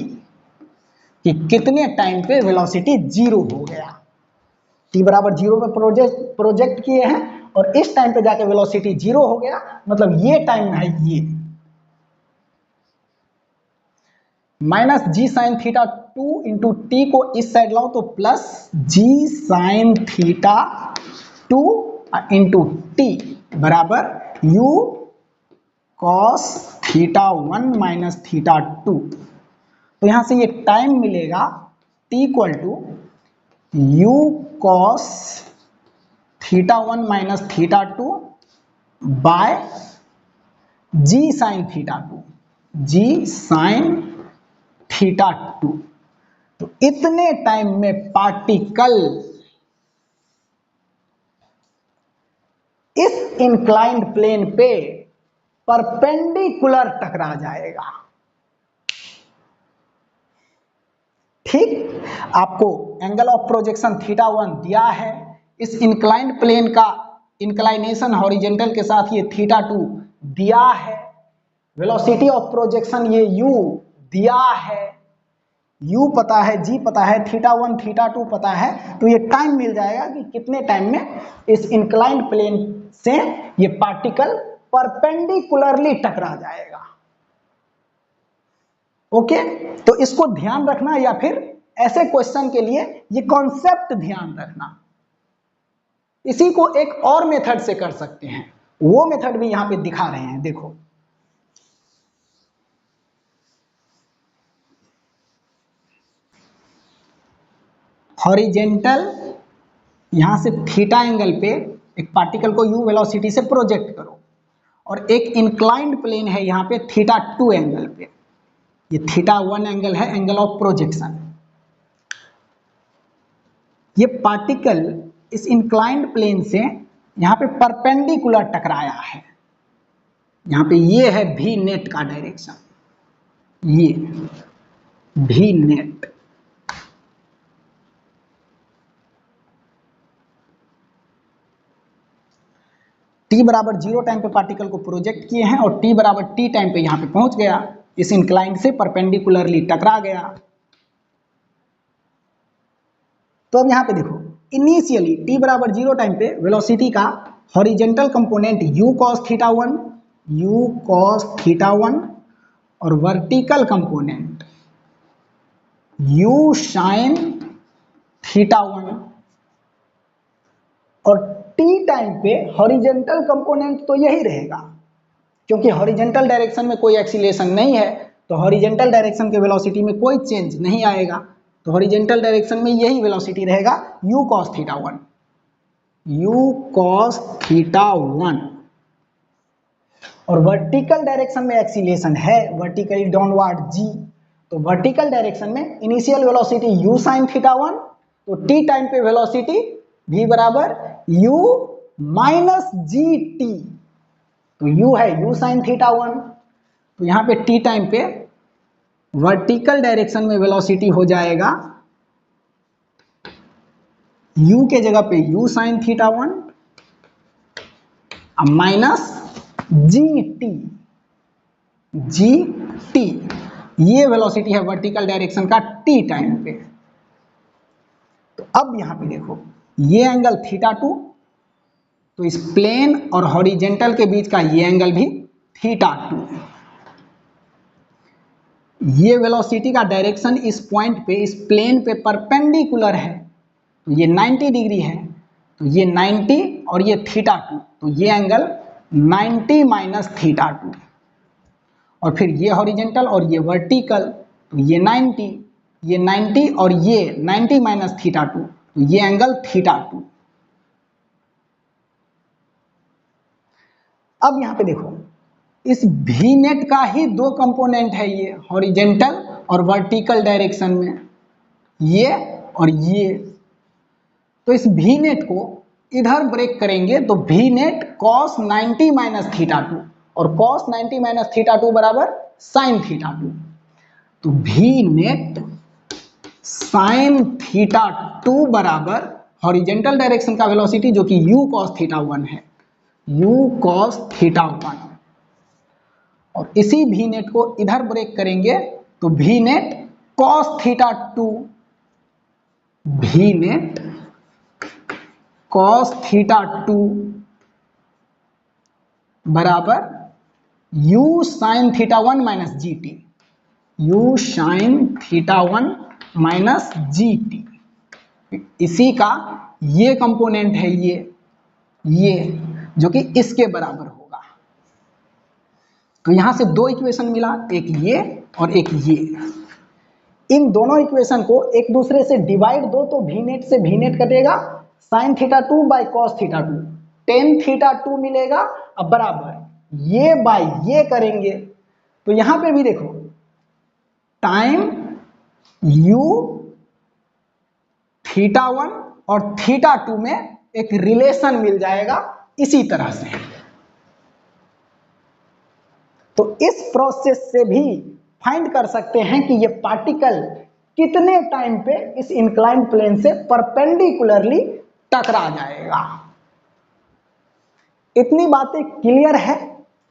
कि कितने टाइम पे वेलोसिटी 0 हो गया, t बराबर 0 पे प्रोजेक्ट किए हैं और इस टाइम पे जाके वेलोसिटी 0 हो गया, मतलब ये टाइम है ये, minus g sine theta 2 into t को इस साइड लाओ तो plus g sine theta 2 into t बराबर u cos theta 1 minus theta 2। तो यहां से ये टाइम मिलेगा t equal to u cos theta 1 minus theta 2 by ji sine theta 2, g sine theta 2। तो इतने टाइम में पार्टिकल इस इंक्लाइंड प्लेन पे परपेंडिकुलर टकरा जाएगा। ठीक, आपको एंगल ऑफ प्रोजेक्शन थीटा 1 दिया है, इस इंक्लाइंड प्लेन का इंक्लाइनेशन हॉरिजेंटल के साथ ये थीटा 2 दिया है, वेलोसिटी ऑफ प्रोजेक्शन ये u दिया है, u पता है, g पता है, थीटा 1 थीटा 2 पता है, तो ये टाइम मिल जाएगा कि कितने टाइम में इस इंक्लाइंड प्लेन से ये पार्टिकल परपेंडिकुलरली टकरा जाएगा। ओके, तो इसको ध्यान रखना, या फिर ऐसे क्वेश्चन के लिए ये कॉन्सेप्ट ध्यान रखना। इसी को एक और मेथड से कर सकते हैं, वो मेथड भी यहां पे दिखा रहे हैं, देखो। हॉरिजेंटल यहां से थीटा एंगल पे एक पार्टिकल को u वेलोसिटी से प्रोजेक्ट करो, और एक इंक्लाइंड प्लेन है यहां पे थीटा 2 एंगल पे, ये थीटा 1 एंगल है, एंगल ऑफ प्रोजेक्शन। ये पार्टिकल इस इंक्लाइंड प्लेन से यहां पे परपेंडिकुलर टकराया है, यहां पे ये है v नेट का डायरेक्शन, ये v नेट। t बराबर 0 टाइम पे पार्टिकल को प्रोजेक्ट किए हैं और t बराबर t टाइम पे यहां पे पहुंच गया, इस इंक्लाइंड से परपेंडिकुलरली टकरा गया। तो अब यहां पे देखो, इनिशियली t बराबर 0 टाइम पे वेलोसिटी का horizontal component u cos theta 1, u cos theta 1, और vertical component u sin theta 1, और t टाइम पे हॉरिजेंटल कंपोनेंट तो यही रहेगा, क्योंकि हॉरिजेंटल डायरेक्शन में कोई एक्सीलरेशन नहीं है, तो हॉरिजेंटल डायरेक्शन के वेलोसिटी में कोई चेंज नहीं आएगा, तो हॉरिजेंटल डायरेक्शन में यही वेलोसिटी रहेगा u cos theta 1, u cos theta 1। और वर्टिकल डायरेक्शन में एक्सीलरेशन है वर्टिकली डाउनवर्ड g, तो वर्टिकल डायरेक्शन में initial velocity u sin theta 1, तो t टाइम पे वेलोसिटी v बराबर u माइनस जी टी, तो u है u sin थीटा 1, तो यहां पे t टाइम पे वर्टिकल डायरेक्शन में वेलोसिटी हो जाएगा u के जगह पे u sine theta 1 minus G T, ये वेलोसिटी है वर्टिकल डायरेक्शन का t टाइम पे। तो अब यहां पे देखो ये एंगल थीटा 2, तो इस प्लेन और हॉरिजेंटल के बीच का ये एंगल भी थीटा 2। ये वेलोसिटी का डायरेक्शन इस पॉइंट पे, इस प्लेन पे परपेंडिकुलर है, तो ये 90 डिग्री है, तो ये 90 और ये थीटा 2, तो ये एंगल 90 माइनस थीटा 2। और फिर ये हॉरिजेंटल और ये वर्टिकल, तो ये 90 और ये 90 माइनस थीटा 2, तो ये एंगल थीटा 2। अब यहां पे देखो इस भी नेट का ही दो कंपोनेंट है, ये हॉरिजेंटल और वर्टिकल डायरेक्शन में, ये और ये। तो इस भी नेट को इधर ब्रेक करेंगे तो भी नेट cos 90 माइनस थीटा 2, और cos 90 माइनस थीटा 2 बराबर साइन थीटा 2। तो भी नेट साइन थीटा 2 बराबर हॉरिजेंटल डायरेक्शन का वेलोसिटी जो कि u cos थीटा 1 है, u cos थीटा 1। और इसी भी नेट को इधर ब्रेक करेंगे तो भी नेट cos थीटा 2, भी नेट cos थीटा 2 बराबर u sin theta 1 minus G T, u sin theta 1 minus G T. इसी का ये कंपोनेंट है, ये जो कि इसके बराबर होगा। तो यहां से दो इक्वेशन मिला, एक ये और एक ये। इन दोनों इक्वेशन को एक दूसरे से डिवाइड दो तो भी नेट से भी नेट कटेगा, sine theta 2 by cos theta 2, tan theta 2 मिलेगा। अब बराबर ये बाई ये करेंगे तो यहां पे भी देखो टाइम u थीटा 1 और थीटा 2 में एक रिलेशन मिल जाएगा इसी तरह से। तो इस प्रोसेस से भी फाइंड कर सकते हैं कि ये पार्टिकल कितने टाइम पे इस इंक्लाइंड प्लेन से परपेंडिकुलरली टकरा जाएगा। इतनी बातें क्लियर है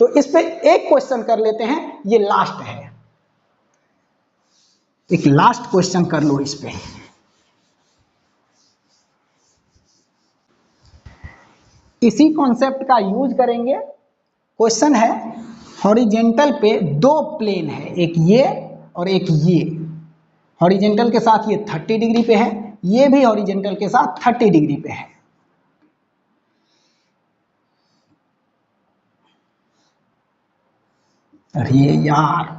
तो इस पे एक क्वेश्चन कर लेते हैं, ये लास्ट है, एक लास्ट क्वेश्चन कर लो इस पे। इसी कॉन्सेप्ट का यूज करेंगे। क्वेश्चन है हॉरिजेंटल पे दो प्लेन है, एक ये और एक ये। हॉरिजेंटल के साथ ये 30 डिग्री पे है, ये भी हॉरिजेंटल के साथ 30 डिग्री पे है। अरे यार,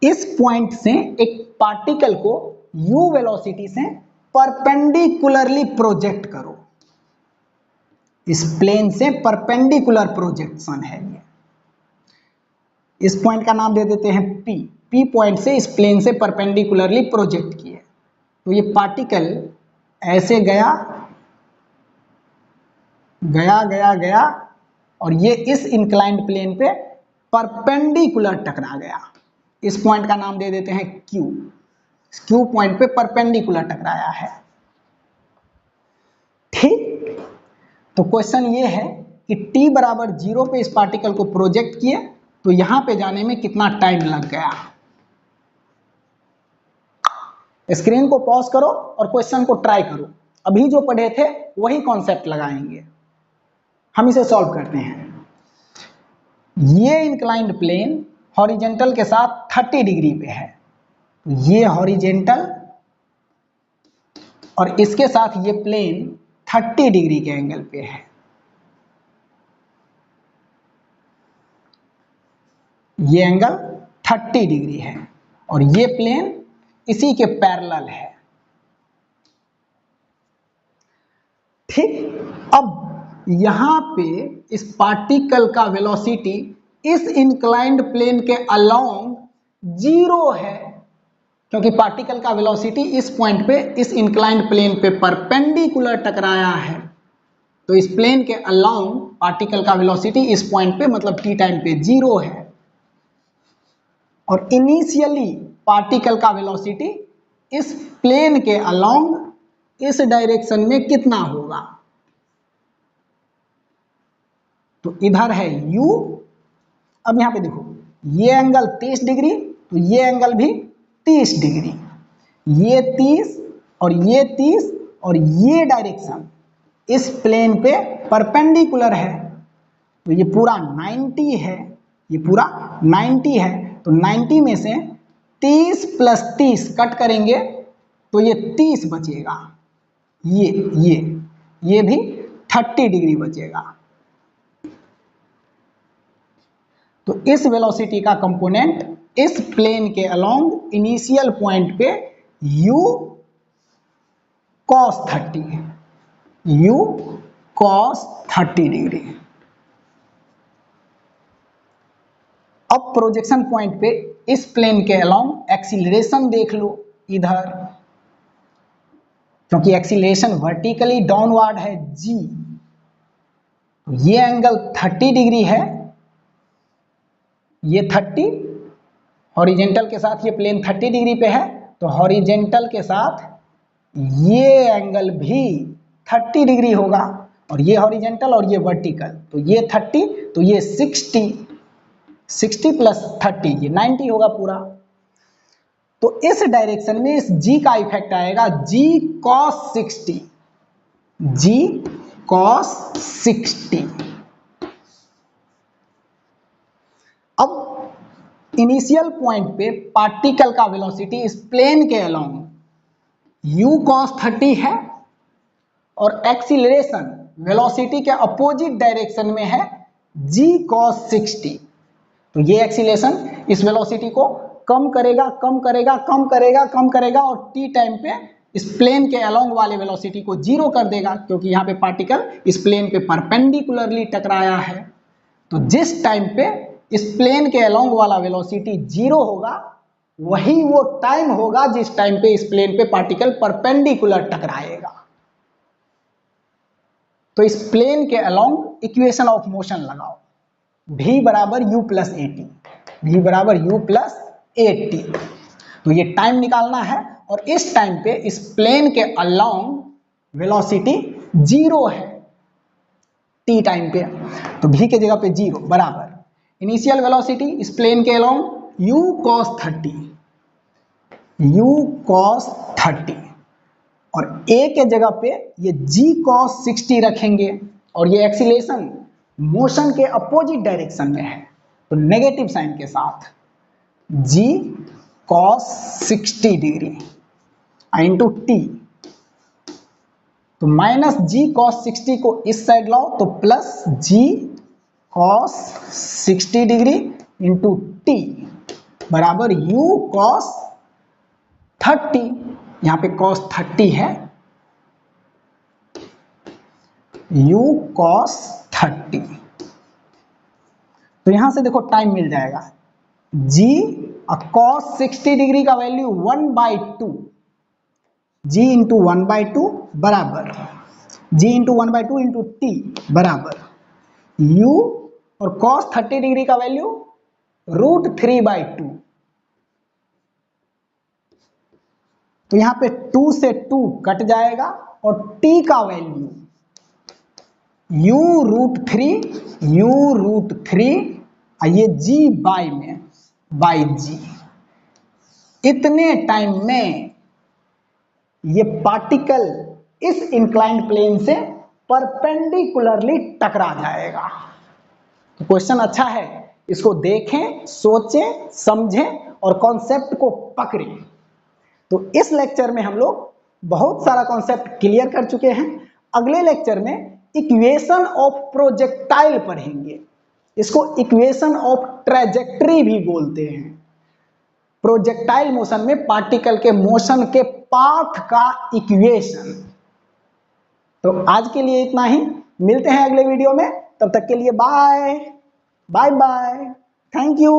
इस पॉइंट से एक पार्टिकल को u वेलोसिटी से परपेंडिकुलरली प्रोजेक्ट करो। इस प्लेन से परपेंडिकुलर प्रोजेक्शन है ये। इस पॉइंट का नाम दे देते हैं P। P पॉइंट से इस प्लेन से परपेंडिकुलरली प्रोजेक्ट किए तो ये पार्टिकल ऐसे गया गया गया गया और ये इस इंक्लाइंड प्लेन पे परपेंडिकुलर टकरा गया। इस पॉइंट का नाम दे देते हैं Q। Q पॉइंट पे परपेंडिकुलर टकराया है। ठीक, तो क्वेश्चन ये है कि t बराबर 0 पे इस पार्टिकल को प्रोजेक्ट किए तो यहां पे जाने में कितना टाइम लग गया। स्क्रीन को पॉज करो और क्वेश्चन को ट्राई करो। अभी जो पढ़े थे वही कॉन्सेप्ट लगाएंगे। हम इसे सॉल्व करते हैं। ये इंक्लाइंड प्लेन हॉरिजेंटल के साथ 30 डिग्री पे है, ये हॉरिजेंटल और इसके साथ ये प्लेन 30 डिग्री के एंगल पे है। ये एंगल 30 डिग्री है और ये प्लेन इसी के पैरेलल है। ठीक, अब यहां पे इस पार्टिकल का वेलोसिटी इस इंक्लाइंड प्लेन के अलोंग 0 है, क्योंकि पार्टिकल का वेलोसिटी इस पॉइंट पे इस इंक्लाइंड प्लेन पे परपेंडिकुलर टकराया है। तो इस प्लेन के अलोंग पार्टिकल का वेलोसिटी इस पॉइंट पे मतलब t टाइम पे 0 है। और इनिशियली पार्टिकल का वेलोसिटी इस प्लेन के अलोंग इस डायरेक्शन में कितना होगा। तो इधर है u, अब यहां पे देखो ये एंगल 30 डिग्री, तो ये एंगल भी 30 डिग्री, ये 30 और ये 30 और ये डायरेक्शन इस प्लेन पे परपेंडिकुलर है, तो ये पूरा 90 है, ये पूरा 90 है। तो 90 में से 30 + 30 कट करेंगे तो ये 30 बचेगा, ये भी 30 डिग्री बचेगा। तो इस वेलोसिटी का कंपोनेंट इस प्लेन के अलोंग इनिशियल पॉइंट पे u cos 30 है, u cos 30 डिग्री। अब प्रोजेक्शन पॉइंट पे इस प्लेन के अलोंग एक्सीलरेशन देख लो इधर, क्योंकि एक्सीलरेशन वर्टिकली डाउनवर्ड है g, तो ये एंगल 30 डिग्री है, ये 30 हॉरिजेंटल के साथ, ये प्लेन 30 डिग्री पे है, तो हॉरिजेंटल के साथ ये एंगल भी 30 डिग्री होगा, और ये हॉरिजेंटल और ये वर्टिकल, तो ये 30 तो ये 60 + 30 ये 90 होगा पूरा। तो इस डायरेक्शन में इस g का इफेक्ट आएगा g cos 60, g cos 60। अब इनिशियल पॉइंट पे पार्टिकल का वेलोसिटी इस प्लेन के अलोंग u cos 30 है, और एक्सीलरेशन वेलोसिटी के अपोजिट डायरेक्शन में है g cos 60। तो ये एक्सीलरेशन इस वेलोसिटी को कम करेगा, कम करेगा, कम करेगा, कम करेगा, और t टाइम पे इस प्लेन के अलोंग वाले वेलोसिटी को 0 कर देगा, क्योंकि यहाँ पे पार्टिकल इस प्लेन पे परपेंडिकुलरली टकराया है। तो जिस टाइम पे इस प्लेन के अलोंग वाला वेलोसिटी 0 होगा, वही वो टाइम होगा जिस टाइम पे इस प्लेन पे पार्टिकल परपेंडिकुलर टकराएगा। तो इस प्लेन के अलोंग इक्वेशन ऑफ मोशन लगाओ, v = u + at, v = u + at। तो ये टाइम निकालना है, और इस टाइम पे इस प्लेन के अलोंग वेलोसिटी 0 है t टाइम पे, तो v के जगह पे 0 बराबर इनिशियल वेलोसिटी इस प्लेन के अलोंग u cos 30, और a के जगह पे ये g cos 60 रखेंगे, और ये एक्सीलरेशन मोशन के अपोजिट डायरेक्शन में है, तो नेगेटिव साइन के साथ g cos 60 degree into t, तो -g cos 60 को इस साइड लाओ तो +g cos 60 degree into t बराबर u cos 30। यहाँ पे cos 30 है, u cos 30। तो यहां से देखो टाइम मिल जाएगा, g cos 60 डिग्री का वैल्यू 1/2, g इंटू 1/2 बराबर g इंटू 1/2 इंटू t बराबर u, और cos 30 डिग्री का वैल्यू √3/2। तो यहां पे 2 से 2 कट जाएगा, और t का वैल्यू u√3 ये g बाई g। इतने टाइम में ये पार्टिकल इस इंक्लाइंड प्लेन से परपेंडिकुलरली टकरा जाएगा। तो क्वेश्चन अच्छा है, इसको देखें, सोचें, समझें और कॉन्सेप्ट को पकड़ें। तो इस लेक्चर में हम लोग बहुत सारा कॉन्सेप्ट क्लियर कर चुके हैं। अगले लेक्चर में इक्वेशन ऑफ प्रोजेक्टाइल पढ़ेंगे, इसको इक्वेशन ऑफ ट्रेजेक्टरी भी बोलते हैं। प्रोजेक्टाइल मोशन में पार्टिकल के मोशन के पाथ का इक्वेशन। तो आज के लिए इतना ही, मिलते हैं अगले वीडियो में, तब तक के लिए bye bye bye, thank you.